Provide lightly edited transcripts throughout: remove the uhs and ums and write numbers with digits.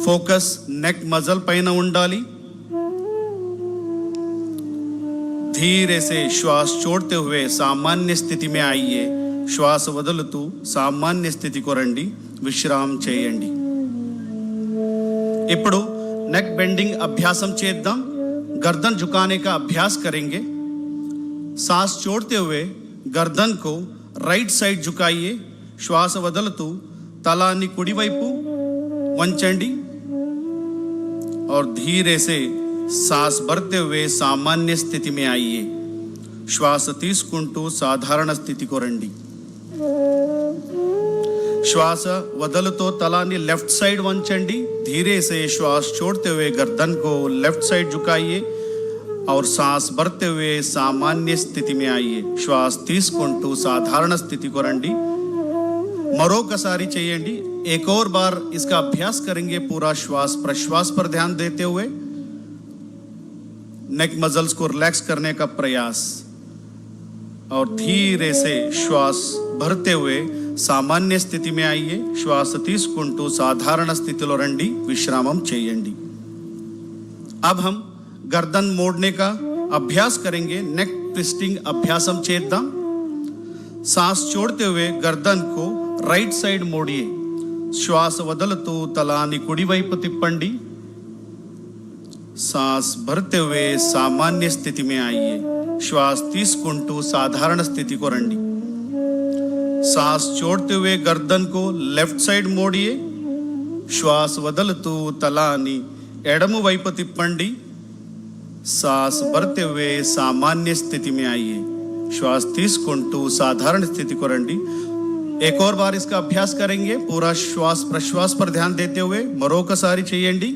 Focus neck muscle పైన ఉండాలి. धीरे से श्वास छोड़ते हुए सामान्य स्थिति में आइए. श्वास వదులుతూ సామాన్య స్థితికి రండి. విశ్రామం చేయండి. ఇప్పుడు नेक बेंडिंग अभ्यासम చేద్దాం. गर्दन झुकाने का अभ्यास करेंगे. सांस छोड़ते हुए गर्दन को राइट साइड झुकाइए. श्वास వదులుతూ తలాన్ని కుడివైపు వంచండి और धीरे से सांस भरते हुए सामान्य स्थिति में आइए. श्वास తీసుకుంటూ సాధారణ స్థితికి రండి. श्वास వదులుతో తలాన్ని लेफ्ट साइड వంచండి. धीरे से श्वास छोड़ते हुए गर्दन को लेफ्ट साइड झुकाइए और सांस भरते हुए सामान्य स्थिति में आइए. श्वास తీసుకుంటూ సాధారణ స్థితికి రండి. మరొకసారి చేయండి. एक और बार इसका अभ्यास करेंगे. पूरा श्वास प्रश्वास पर ध्यान देते हुए नेक मसल्स को रिलैक्स करने का प्रयास और धीरे से श्वास भरते हुए सामान्य स्थिति में आइए. श्वास తీసుకుంటూ సాధారణ స్థితిలో రండి. విశ్రామం చేయండి. अब हम गर्दन मोड़ने का अभ्यास करेंगे. नेक ट्विस्टिंग अभ्यासम చేద్దాం. सांस छोड़ते हुए गर्दन को राइट साइड मोड़िए. श्वास వదులుతూ తలాన్ని కుడివైపు తిప్పండి. सांस भरते हुए सामान्य स्थिति में आइए. श्वास తీసుకుంటూ సాధారణ స్థితికి రండి. सांस छोड़ते हुए गर्दन को लेफ्ट साइड मोड़िए. श्वास వదులుతూ తలాన్ని ఎడమ వైపు తిప్పండి. सांस भरते हुए सामान्य स्थिति में आइए. श्वास తీసుకుంటూ साधारण स्थिति को రండి. एक और बार इसका अभ्यास करेंगे. पूरा श्वास प्रश्वास पर ध्यान देते हुए మరొకసారి చేయండి.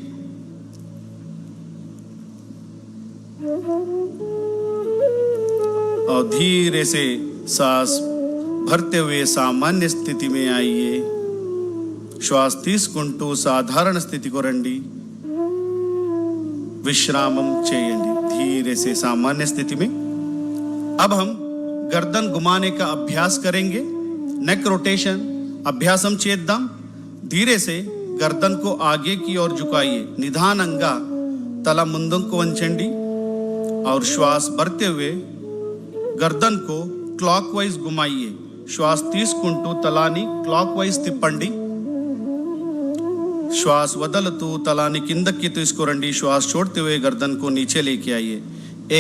और धीरे से सांस भरते हुए सामान्य स्थिति में आइए. श्वास తీసుకుంటూ సాధారణ స్థితికి రండి. विश्रामम చేయండి. धीरे से सामान्य स्थिति में. अब हम गर्दन घुमाने का अभ्यास करेंगे. नेक रोटेशन अभ्यासम చేద్దాం. धीरे से गर्दन को आगे की ओर झुकाइए. निधाనంగా తల ముందుకు వంచండి और श्वास भरते हुए गर्दन को क्लॉकवाइज घुमाइए. श्वास తీసుకుంటూ తలాన్ని క్లాక్వైజ్ తిప్పండి. श्वास వదులుతూ తలాన్ని కిందకి తీసుకురండి. श्वास छोड़ते हुए गर्दन को नीचे लेके आइए.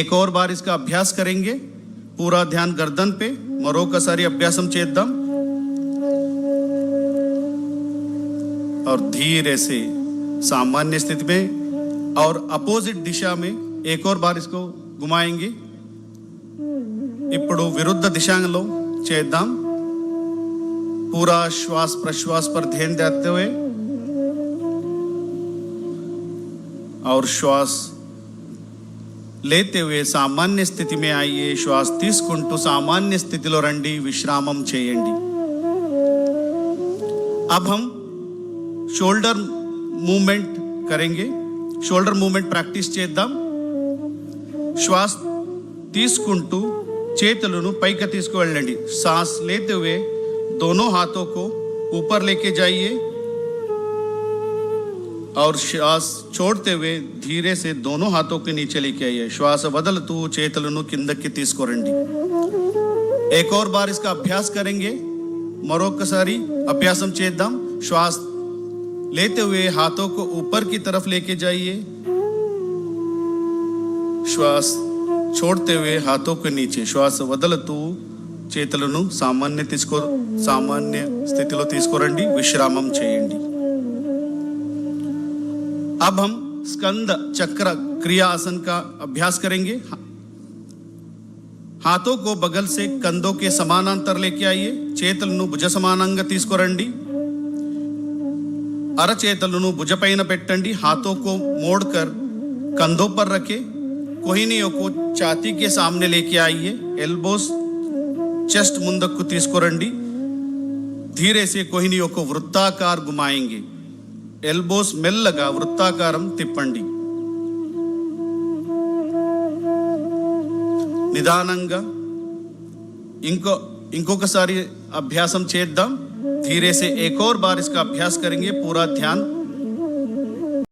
एक और बार इसका अभ्यास करेंगे. पूरा ध्यान गर्दन पे. మరొకసారి అభ్యాసం చేద్దాం. और धीरे से सामान्य स्थिति में और अपोजिट दिशा में एक और बार इसको घुमाएंगे. ఇప్పుడు విరుద్ధ దిశలో చేద్దాం. पूरा श्वास प्रश्वास पर ध्यान देते हुए और श्वास लेते हुए सामान्य स्थिति में आइए. श्वास తీసుకుంటూ सामान्य స్థితిలో రండి. విశ్రామం చేయండి. अब हम शोल्डर मूवमेंट करेंगे. शोल्डर मूवमेंट प्रैक्टिस చేద్దాం. श्वास తీసుకుంటూ చేతులను పైకి తీసుకువెళ్ళండి. सांस लेते हुए दोनों हाथों को ऊपर लेके जाइए और श्वास छोड़ते हुए धीरे से दोनों हाथों के नीचे लेके आइए. श्वास వదులుతూ చేతులను కిందకి తీసుకురండి. एक और बार इसका अभ्यास करेंगे. మరొకసారి అభ్యాసం చేద్దాం. श्वास लेते हुए हाथों को ऊपर की तरफ लेके जाइए. श्वास छोड़ते हुए हाथों के नीचे. श्वास వదులుతూ చేతులను సామాన్య స్థితిలో తీసుకురండి. విశ్రామం చేయండి. अब हम स्कंद चक्र क्रिया आसन का अभ्यास करेंगे. हाथों को बगल से कंधों के समानांतर लेके आइए. చేతులను భుజ సమానంగా తీసుకురండి. అరచేతులను భుజపైన పెట్టండి. हाथों को मोड़कर कंधों पर रखे. कोहिनियों को छाती के सामने लेके आइए. एल्बोस चेस्ट ముందుకు తీసుకురండి. धीरे से कोहिनियों को वृत्ताकार घुमाएंगे. ఎల్బోస్ మెల్లగా వృత్తాకారం తిప్పండి. నిదానంగా ఇంకొకసారి అభ్యాసం చేద్దాం. धीरे से एक और बार इसका अभ्यास करेंगे. पूरा ध्यान